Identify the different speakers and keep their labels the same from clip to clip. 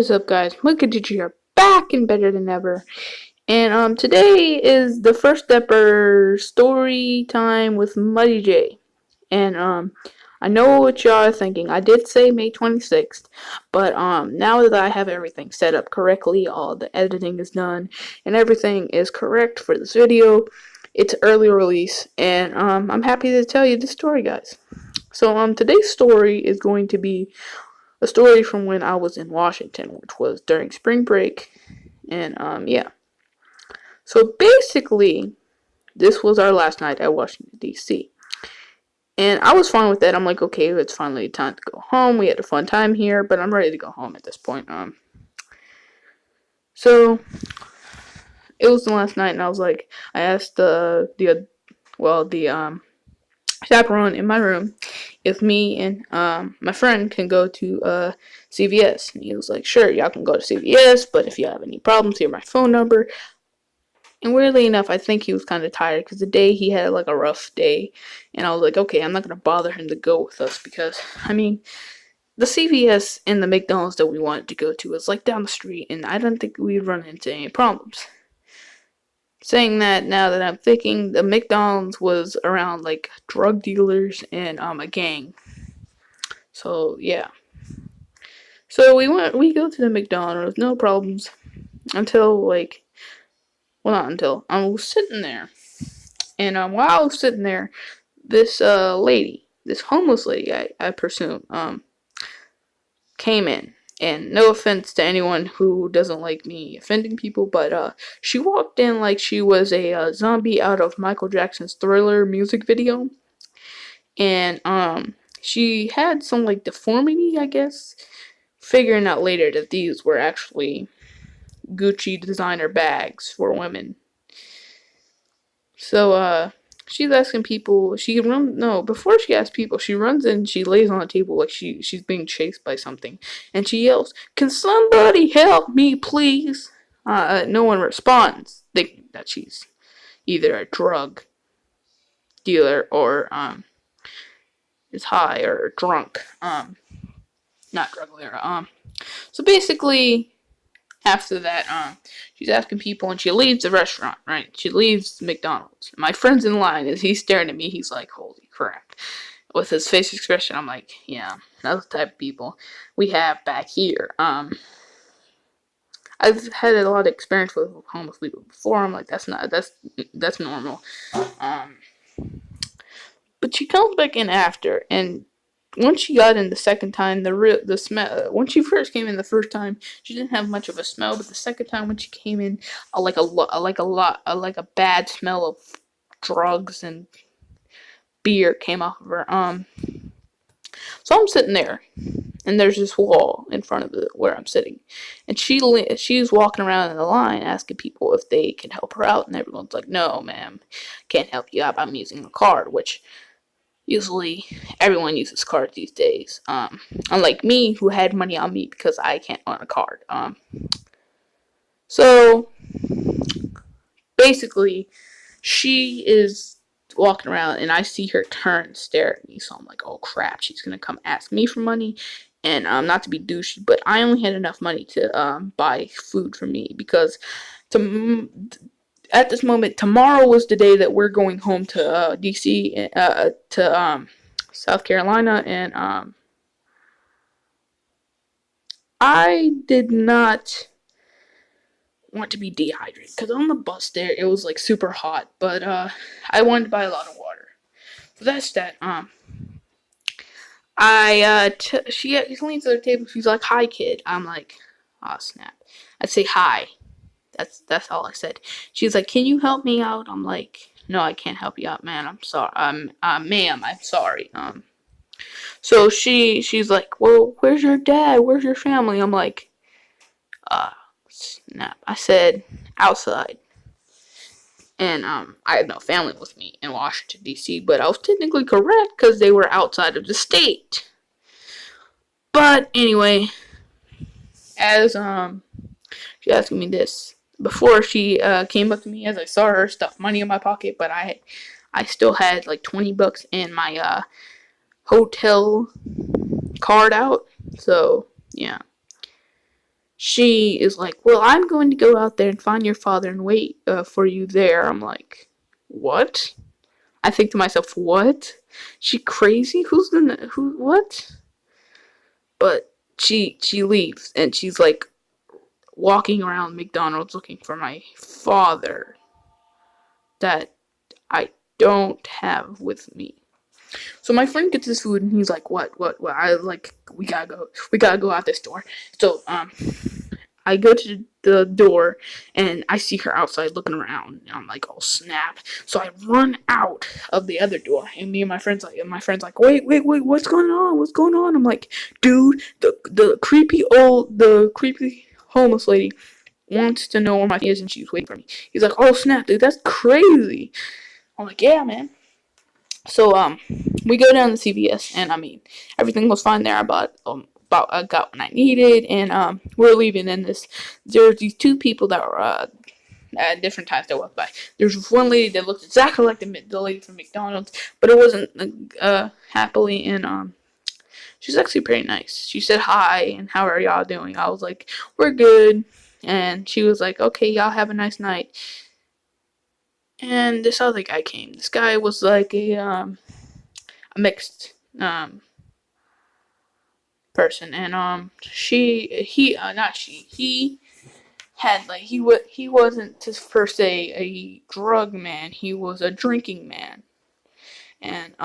Speaker 1: is up, guys? Mocha Teacher here, back and better than ever. And today is the first ever story time with Muddy J. And I know what y'all are thinking. I did say May 26th, but now that I have everything set up correctly, all the editing is done, and everything is correct for this video, it's early release, and I'm happy to tell you this story, guys. So today's story is going to be a story from when I was in Washington, which was during spring break, and yeah. So basically, this was our last night at Washington D.C. And I was fine with that. I'm like, okay, it's finally time to go home. We had a fun time here, but I'm ready to go home at this point. So it was the last night, and I was like, I asked the chaperone in my room if me and my friend can go to CVS. And he was like, sure, y'all can go to CVS, but if you have any problems, here's my phone number. And weirdly enough, I think he was kind of tired because the day he had like a rough day. And I was like, okay, I'm not going to bother him to go with us because, I mean, the CVS and the McDonald's that we wanted to go to is like down the street, and I don't think we'd run into any problems. Saying that, now that I'm thinking, the McDonald's was around like drug dealers and a gang. So yeah. So we go to the McDonald's, no problems, until not until I was sitting there, and while I was sitting there, this lady, this homeless lady, I presume, came in. And no offense to anyone who doesn't like me offending people, but she walked in like she was a zombie out of Michael Jackson's Thriller music video. And she had some like deformity, I guess. Figuring out later that these were actually Gucci designer bags for women. So she's asking people. Before she asks people, she runs in. She lays on the table like she's being chased by something, and she yells, "Can somebody help me, please?" No one responds, thinking that she's either a drug dealer or is high or drunk. Not drug dealer. So basically, after that, she's asking people, and she leaves the restaurant, right? She leaves McDonald's. My friend's in line, as he's staring at me, he's like, holy crap. With his face expression, I'm like, yeah, that's the type of people we have back here. I've had a lot of experience with homeless people before. I'm like, that's normal. But she comes back in after, and once she got in the second time, the smell. When she first came in the first time, she didn't have much of a smell. But the second time, when she came in, like a bad smell of drugs and beer came off of her. So I'm sitting there, and there's this wall in front of where I'm sitting, and she's walking around in the line asking people if they can help her out, and everyone's like, "No, ma'am, can't help you out. I'm using a card," which usually everyone uses cards these days. Unlike me, who had money on me because I can't own a card. So basically, she is walking around, and I see her turn and stare at me. So I'm like, oh crap, she's gonna come ask me for money. And not to be douchey, but I only had enough money to buy food for me because at this moment, tomorrow was the day that we're going home to DC, to South Carolina, and I did not want to be dehydrated because on the bus there it was like super hot, but I wanted to buy a lot of water. So that's that. She leans to the table. She's like, "Hi, kid." I'm like, "Oh snap!" I'd say hi. That's all I said. She's like, "Can you help me out?" I'm like, "No, I can't help you out, man. I'm sorry. Ma'am, I'm sorry." So she's like, "Well, where's your dad? Where's your family?" I'm like, snap. I said, "Outside." And I had no family with me in Washington D.C., but I was technically correct because they were outside of the state. But anyway, as she asking me this before she came up to me, as I saw her stuff money in my pocket, but I still had like $20 in my hotel card out. So yeah, she is like, well, I'm going to go out there and find your father and wait for you there. I'm like, what? I think to myself, what? She crazy? What? But she leaves and she's like walking around McDonald's looking for my father that I don't have with me. So my friend gets his food and he's like, what? I like, we gotta go out this door. So I go to the door and I see her outside looking around. And I'm like, oh snap! So I run out of the other door, and my friend's like, wait, what's going on? What's going on? I'm like, dude, the creepy homeless lady wants to know where my is, and she's waiting for me. He's like, oh snap, dude, that's crazy. I'm like, yeah, man. So we go down to CVS, and I mean, everything was fine there. I got what I needed, and we're leaving. And there's these two people that were at different times that walked by. There's one lady that looked exactly like the lady from McDonald's, but it wasn't happily. And she's actually pretty nice. She said hi and how are y'all doing? I was like, we're good, and she was like, okay, y'all have a nice night. And this other guy came. This guy was like a mixed person, and he had like he wasn't just per se a drug man. He was a drinking man, and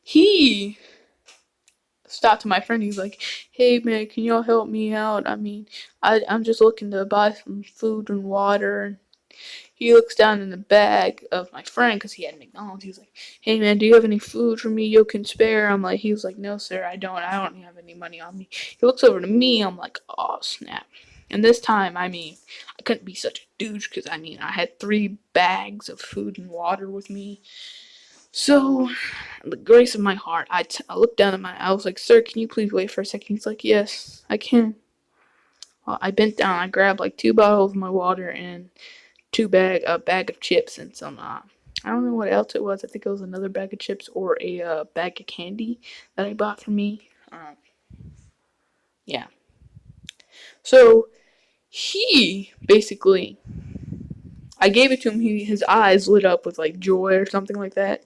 Speaker 1: he stopped to my friend. He's like, "Hey man, can y'all help me out? I mean, I'm just looking to buy some food and water." And he looks down in the bag of my friend because he had McDonald's. He's like, "Hey man, do you have any food for me you can spare?" He was like, "No sir, I don't. I don't have any money on me." He looks over to me. I'm like, "Oh snap!" And this time, I mean, I couldn't be such a douche because I mean, I had 3 bags of food and water with me. So, the grace of my heart, I looked down at I was like, "Sir, can you please wait for a second?" He's like, "Yes, I can." Well, I bent down. I grabbed like 2 bottles of my water and a bag of chips and some I don't know what else it was. I think it was another bag of chips or a bag of candy that I bought for me. Yeah. So he basically, I gave it to him. His eyes lit up with like joy or something like that,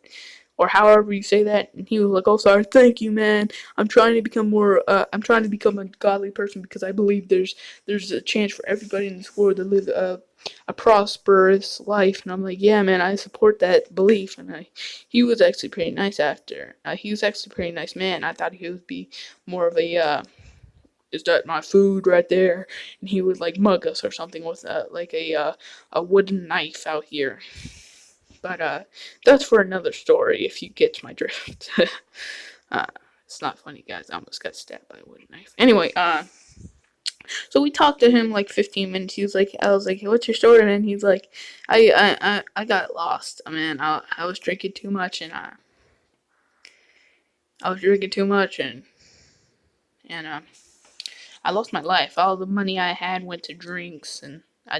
Speaker 1: or however you say that. And he was like, "Oh, sorry, thank you, man. I'm trying to become more. I'm trying to become a godly person because I believe there's a chance for everybody in this world to live a prosperous life." And I'm like, "Yeah, man, I support that belief." And he was actually pretty nice after. He was actually a pretty nice man. I thought he would be more of a is that my food right there? And he would like mug us or something with like a wooden knife out here. But that's for another story if you get my drift. uh, it's not funny, guys. I almost got stabbed by a wooden knife. Anyway, so we talked to him like 15 minutes. I was like, hey, what's your story? And he's like, I got lost. I was drinking too much, and I was drinking too much, and I lost my life. All the money I had went to drinks, and I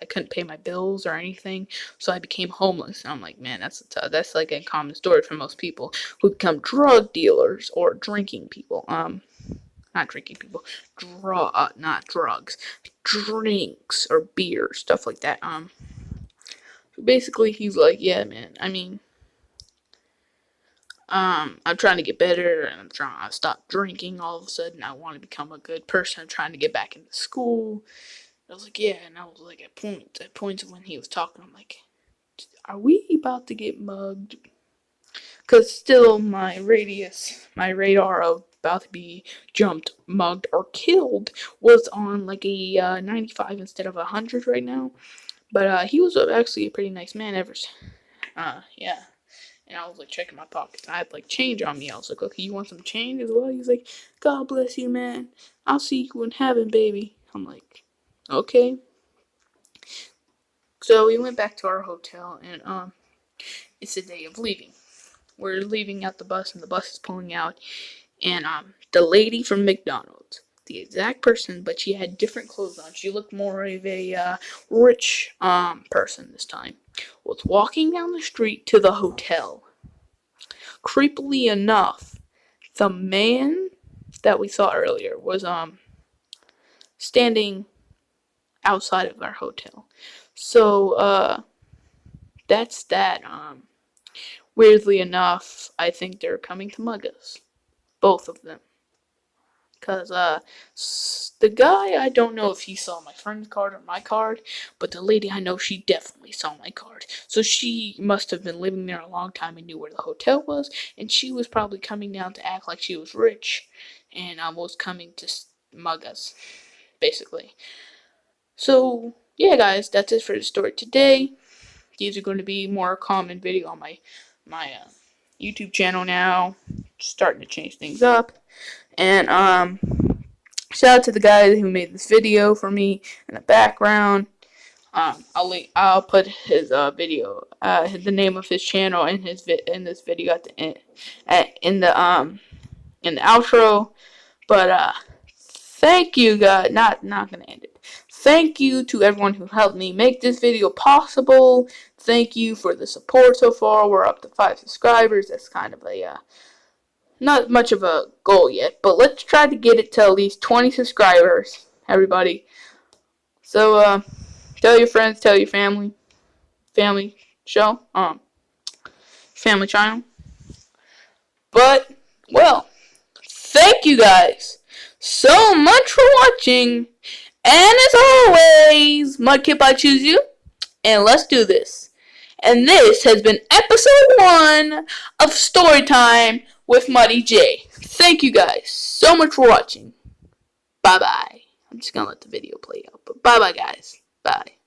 Speaker 1: couldn't pay my bills or anything, so I became homeless. And I'm like, man, that's like a common story for most people who become drug dealers or drinking people. Not drinking people, not drugs, drinks or beer, stuff like that. So basically, he's like, yeah, man. I'm trying to get better, and I'm trying to stop drinking. All of a sudden, I want to become a good person. I'm trying to get back into school. I was like, yeah, and I was like, at points when he was talking, I'm like, are we about to get mugged? Because still, my radar of about to be jumped, mugged, or killed was on like a 95 instead of 100 right now. But he was actually a pretty nice man yeah. And I was like checking my pockets. I had like change on me. I was like, okay, you want some change as well? He's like, God bless you, man. I'll see you in heaven, baby. I'm like, okay. So we went back to our hotel, and it's the day of leaving. We're leaving out the bus, and the bus is pulling out, and the lady from McDonald's, the exact person, but she had different clothes on. She looked more of a rich person this time. Was walking down the street to the hotel. Creepily enough, the man that we saw earlier was standing outside of our hotel. So that's that. Weirdly enough, I think they're coming to mug us, both of them. Cause the guy, I don't know if he saw my friend's card or my card, but the lady, I know she definitely saw my card. So she must have been living there a long time and knew where the hotel was, and she was probably coming down to act like she was rich, and was coming to mug us, basically. So yeah, guys, that's it for the story today. These are going to be more common video on my YouTube channel now. Starting to change things up. And shout out to the guy who made this video for me in the background. I'll put his video, the name of his channel in this video at the end, in the outro. But thank you guys. Not gonna end it. Thank you to everyone who helped me make this video possible. Thank you for the support so far. We're up to 5 subscribers. That's kind of a not much of a goal yet, but let's try to get it to at least 20 subscribers, everybody. So tell your friends, tell your family show, family channel. But well, thank you guys so much for watching. And as always, Mudkip, I choose you, and let's do this. And this has been episode 1 of Storytime with Muddy J. Thank you guys so much for watching. Bye-bye. I'm just gonna let the video play out, but bye-bye, guys. Bye.